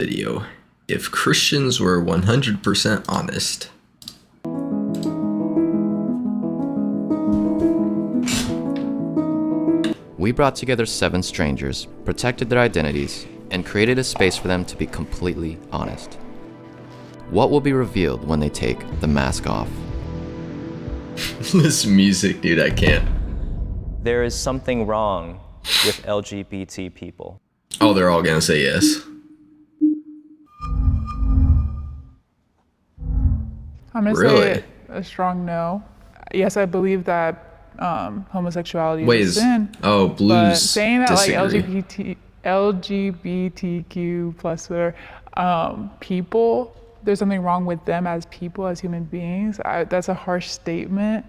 Video. If Christians were 100% honest. We brought together 7 strangers, protected their identities, and created a space for them to be completely honest. What will be revealed when they take the mask off? This music, dude, I can't. There is something wrong with LGBT people. Oh, they're all gonna say yes. I'm going to Really? say a strong no. Yes, I believe that homosexuality Wait, is a sin. oh, But blues saying that disagree. LGBTQ plus whatever, people, there's something wrong with them as people, as human beings. That's a harsh statement.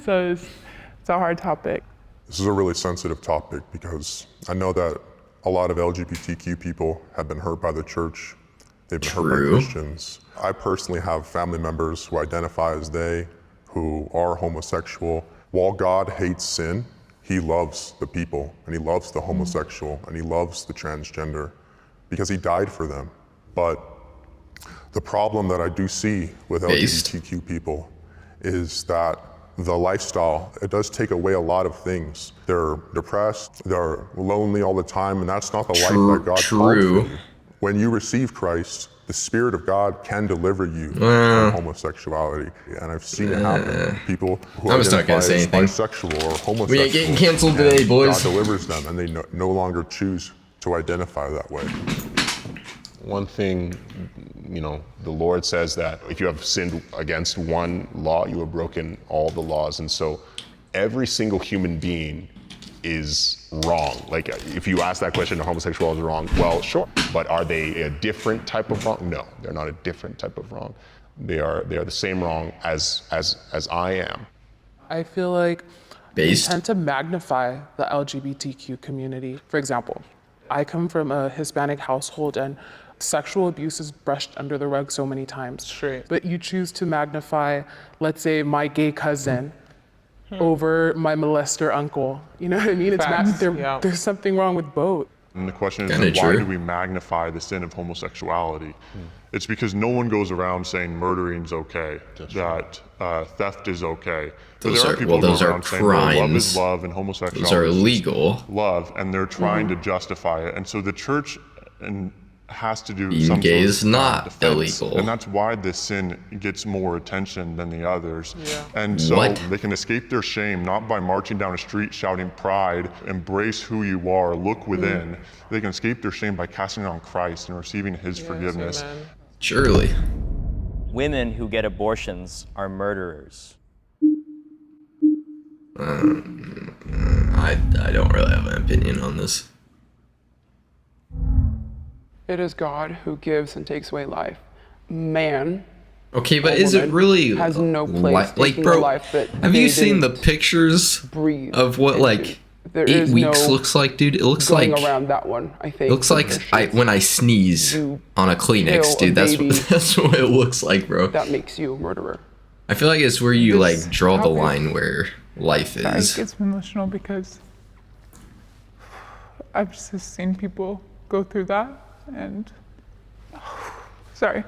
So it's a hard topic. This is a really sensitive topic because I know that a lot of LGBTQ people have been hurt by the church. They've been hurt by True. Christians. I personally have family members who identify as they, who are homosexual. While God hates sin, he loves the people, and he loves the homosexual, and he loves the transgender because he died for them. But the problem that I do see with Based. LGBTQ people is that the lifestyle, it does take away a lot of things. They're depressed, they're lonely all the time, and that's not the life that God called True. for you. When you receive Christ, the Spirit of God can deliver you from homosexuality. And I've seen it happen. People who I was not identify gonna say as anything. bisexual or homosexual. We ain't getting canceled and today, boys. God delivers them, and they no longer choose to identify that way. One thing, the Lord says that if you have sinned against one law, you have broken all the laws. And so every single human being is wrong. Like, if you ask that question, are homosexuality wrong? Well, sure. But are they a different type of wrong? No, they're not a different type of wrong. They are the same wrong as I am. I feel like Based. we tend to magnify the LGBTQ community. For example, I come from a Hispanic household and sexual abuse is brushed under the rug so many times. Straight. But you choose to magnify, let's say, my gay cousin over my molester uncle. You know what I mean? Facts, There's something wrong with both. And the question is, Kinda why true. do we magnify the sin of homosexuality? It's because no one goes around saying murdering's okay, that theft is okay. But Those there are- are people well, who those go are around saying, well, love crimes. is love and homosexuality Those are is illegal. love, and they're trying to justify it. And so the church has to do Being some gay sort is of not defense. illegal. And that's why this sin gets more attention than the others. Yeah. And so What? they can escape their shame, not by marching down a street shouting pride, embrace who you are, look within. They can escape their shame by casting it on Christ and receiving his forgiveness. Amen. Surely. Women who get abortions are murderers. I don't really have an opinion on this. It is God who gives and takes away life. Man Okay, but A is it woman really has no place like, taking bro? a life that Have they you seen the didn't pictures breathe of what into? like There 8 is weeks no looks like, dude? It looks going like around that one, I think. it looks like when I sneeze You on a Kleenex, kill a dude. That's baby. what that's what it looks like, bro. That makes you a murderer. I feel like it's where you This like draw the topic- line where life Sorry, it is. gets me emotional because I've just seen people go through that and sorry.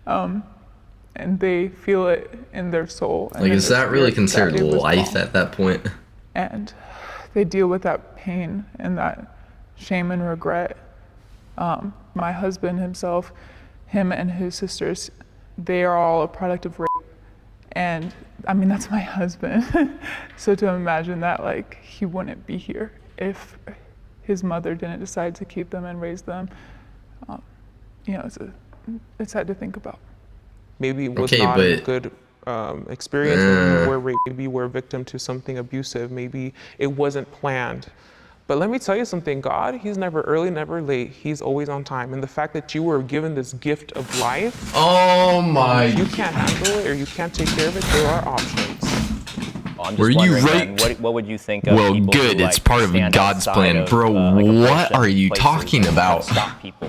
And they feel it in their soul. and Like, in is their that really spirit considered it was life wrong. at that point? And they deal with that pain and that shame and regret. My husband himself, him and his sisters, they are all a product of rape. And I mean, that's my husband. So to imagine that, like, he wouldn't be here if his mother didn't decide to keep them and raise them, it's sad to think about. Maybe it was Okay, not a but- good experience. Maybe you were raped. Maybe you were a victim to something abusive. Maybe it wasn't planned. But let me tell you something, God, he's never early, never late. He's always on time. And the fact that you were given this gift of life, Oh my! if you can't handle it or you can't take care of it, there are options. Well, I'm just Were you wondering then, raped? what would you think of Well, people good. who, It's like, part of stand God's outside plan. of, Bro, like, what abortion are you places talking and about? Stop people.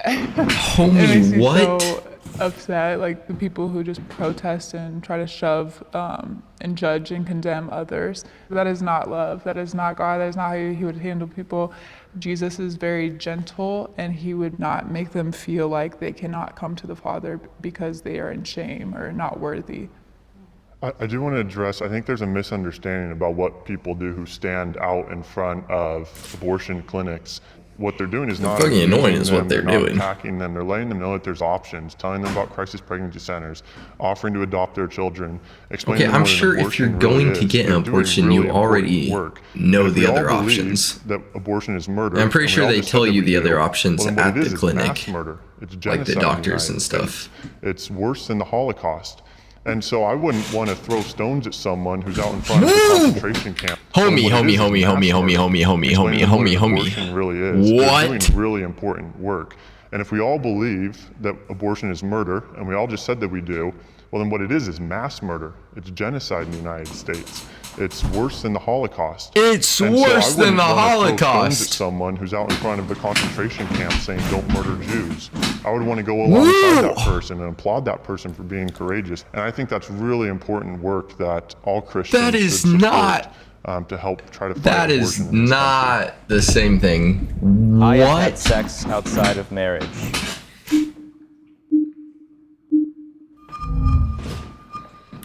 It makes Homie, me what? so upset, like the people who just protest and try to shove and judge and condemn others. That is not love. That is not God. That is not how he would handle people. Jesus is very gentle, and he would not make them feel like they cannot come to the Father because they are in shame or not worthy. I do want to address, I think there's a misunderstanding about what people do who stand out in front of abortion clinics. What they're doing is not fucking annoying is what they're not doing. attacking them. They're letting them know that there's options, telling them about crisis pregnancy centers, offering to adopt their children, explaining Okay, to them I'm what an sure if abortion you're going really to is. get an They're doing abortion, really you important already work. know And if the we all other believe options. that abortion is murder. I'm pretty and we sure all they just tell said that you we the do, other options well, then what at it is the is clinic, mass murder. It's like genocide the in the doctors United and stuff. States. It's worse than the Holocaust. And so I wouldn't want to throw stones at someone who's out in front of a concentration camp. Homie, What it is is homie, mass homie, homie, murder. homie, homie, Explaining homie, what an homie, abortion really is. What? They're doing really important work. And if we all believe that abortion is murder, and we all just said that we do, well then what it is mass murder. It's genocide in the United States. It's worse than the Holocaust. It's And so worse I than the wouldn't wanna throw stones Holocaust. at someone who's out in front of the concentration camp saying don't murder Jews. I would want to go alongside that person and applaud that person for being courageous. And I think that's really important work that all Christians That is should support, not- to help try to fight That is abortion in this country. Not the same thing. I have had What? sex outside of marriage.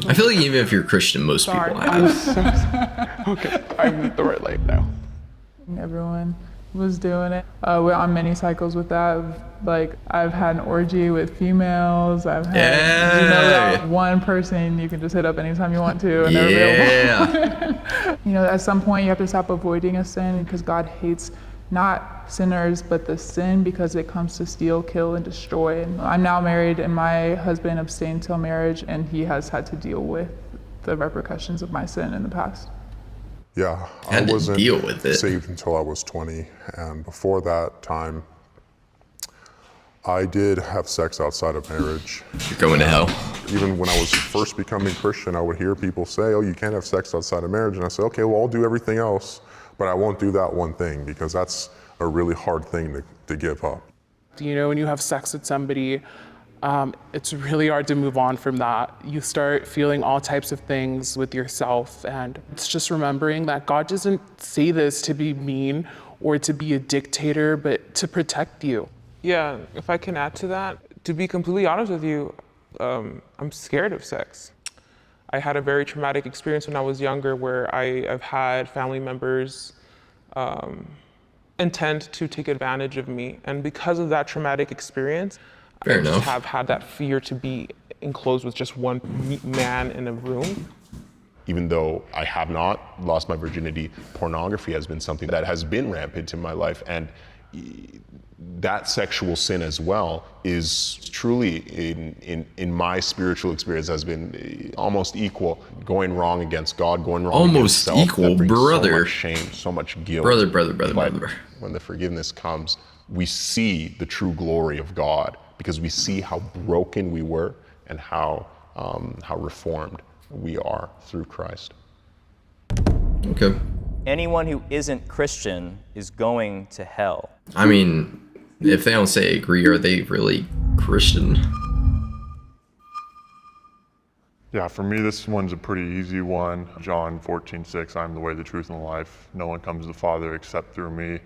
I feel like even if you're Christian, most Sorry. people have. Okay, I'm at the red light now. Everyone was doing it. We're on many cycles with that. Like, I've had an orgy with females. I've had, you know, Yeah. that one person you can just hit up anytime you want to, and they're available. Yeah. You know, at some point you have to stop avoiding a sin because God hates not sinners, but the sin, because it comes to steal, kill, and destroy. And I'm now married, and my husband abstained till marriage, and he has had to deal with the repercussions of my sin in the past. Yeah, I Had to wasn't deal with it. saved until I was 20, and before that time, I did have sex outside of marriage. You're going to hell. Even when I was first becoming Christian, I would hear people say, "Oh, you can't have sex outside of marriage," and I said, "Okay, well, I'll do everything else, but I won't do that one thing because that's a really hard thing to give up." You know, when you have sex with somebody, it's really hard to move on from that. You start feeling all types of things with yourself, and it's just remembering that God doesn't say this to be mean or to be a dictator, but to protect you. Yeah, if I can add to that, to be completely honest with you, I'm scared of sex. I had a very traumatic experience when I was younger where I've had family members intend to take advantage of me. And because of that traumatic experience, Fair I just enough. have had that fear to be enclosed with just one man in a room. Even though I have not lost my virginity, pornography has been something that has been rampant in my life. And that sexual sin as well is truly, in my spiritual experience, has been almost equal. Going wrong against God, going wrong Almost against self, equal, that brings brother. so much shame, so much guilt. Brother. But when the forgiveness comes, we see the true glory of God because we see how broken we were and how reformed we are through Christ. Okay. Anyone who isn't Christian is going to hell. I mean, if they don't say agree, are they really Christian? Yeah, for me, this one's a pretty easy one. John 14:6, I'm the way, the truth, and the life. No one comes to the Father except through me.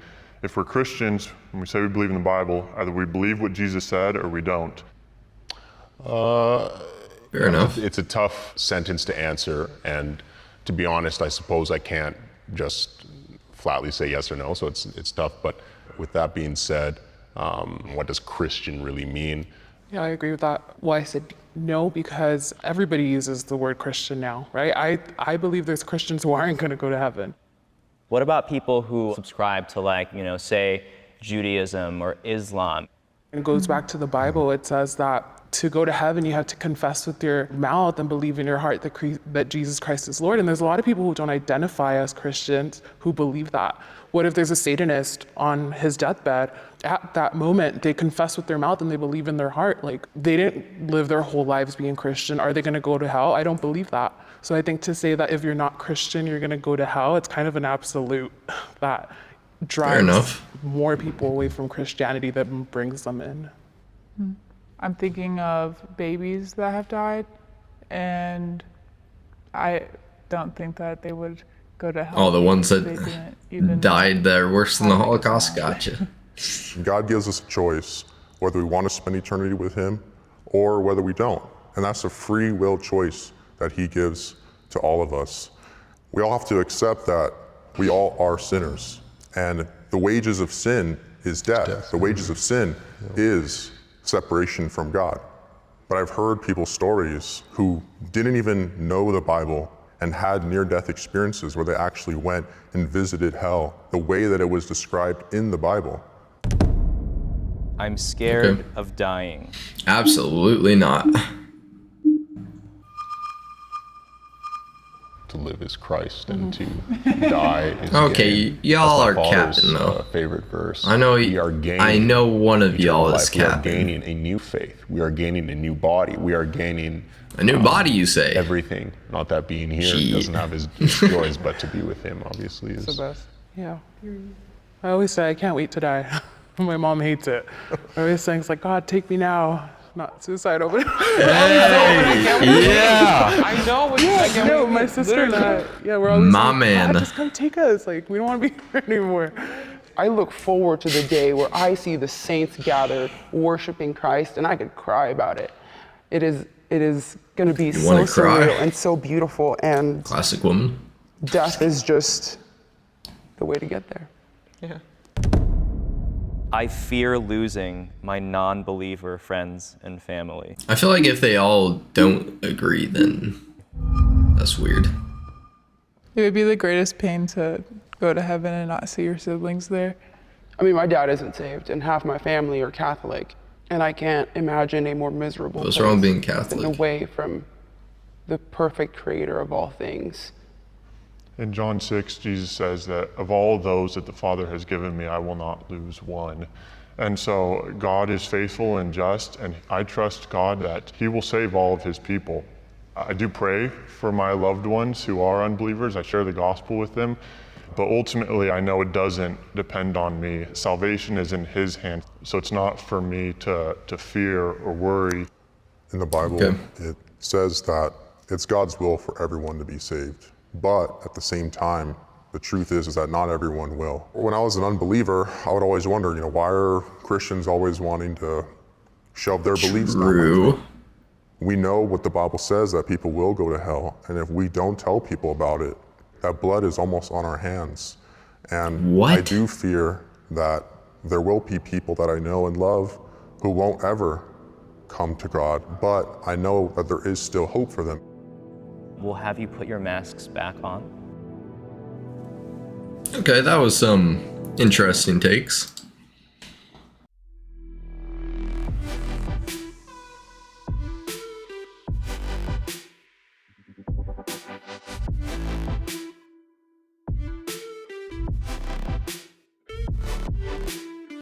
If we're Christians, when we say we believe in the Bible, either we believe what Jesus said or we don't. Fair enough. It's a tough sentence to answer, and to be honest, I suppose I can't just flatly say yes or no, so it's tough. But with that being said, what does Christian really mean? Yeah, I agree with that. Well, I said no because everybody uses the word Christian now, right? I believe there's Christians who aren't going to go to heaven. What about people who subscribe to, like, you know, say Judaism or Islam? It goes back to the Bible. It says that to go to heaven, you have to confess with your mouth and believe in your heart that Jesus Christ is Lord. And there's a lot of people who don't identify as Christians who believe that. What if there's a Satanist on his deathbed? At that moment, they confess with their mouth and they believe in their heart. Like, they didn't live their whole lives being Christian. Are they going to go to hell? I don't believe that. So I think to say that if you're not Christian, you're going to go to hell, it's kind of an absolute that drives enough. more people away from Christianity than brings them in. I'm thinking of babies that have died, and I don't think that they would go to hell. Oh, the ones if that they didn't even died that are worse than the have it Holocaust? down. Gotcha. God gives us a choice whether we want to spend eternity with him or whether we don't. And that's a free will choice that he gives to all of us. We all have to accept that we all are sinners. And the wages of sin is death. The wages of sin is separation from God. But I've heard people's stories who didn't even know the Bible and had near-death experiences where they actually went and visited hell the way that it was described in the Bible. I'm scared Okay. of dying. Absolutely not. To live is Christ and to die is Okay, gain. y'all That's are my father's, capping, though. Favorite verse. I know. We are gaining. I know one of eternal y'all is life. We are capping. gaining a new faith. We are gaining a new body. We are gaining A new body, you say? everything. Not that being here Gee. doesn't have his joys, but to be with him, obviously, is the best. Yeah. I always say I can't wait to die. My mom hates it. I always say it's like, God, take me now. Not suicidal, but Yeah. I know what I get no, what you my mean. sister and I, Literally. yeah, we're always My like, man. God, just come take us. Like, we don't want to be here anymore. I look forward to the day where I see the saints gather worshiping Christ, and I could cry about it. It is going to be so wanna cry? surreal and so beautiful, and Classic woman. death is just the way to get there. Yeah. I fear losing my non-believer friends and family. I feel like if they all don't agree, then that's weird. It would be the greatest pain to go to heaven and not see your siblings there. I mean, my dad isn't saved, and half my family are Catholic, and I can't imagine a more miserable What's place wrong being than Catholic? away from the perfect creator of all things. In John 6, Jesus says that of all those that the Father has given me, I will not lose one. And so God is faithful and just, and I trust God that he will save all of his people. I do pray for my loved ones who are unbelievers. I share the gospel with them. But ultimately, I know it doesn't depend on me. Salvation is in his hands. So it's not for me to fear or worry. In the Bible, Okay. it says that it's God's will for everyone to be saved. But at the same time, the truth is that not everyone will. When I was an unbeliever, I would always wonder, why are Christians always wanting to shove their beliefs down my True. throat? We know what the Bible says, that people will go to hell. And if we don't tell people about it, that blood is almost on our hands. And What? I do fear that there will be people that I know and love who won't ever come to God. But I know that there is still hope for them. We'll have you put your masks back on. Okay, that was some interesting takes.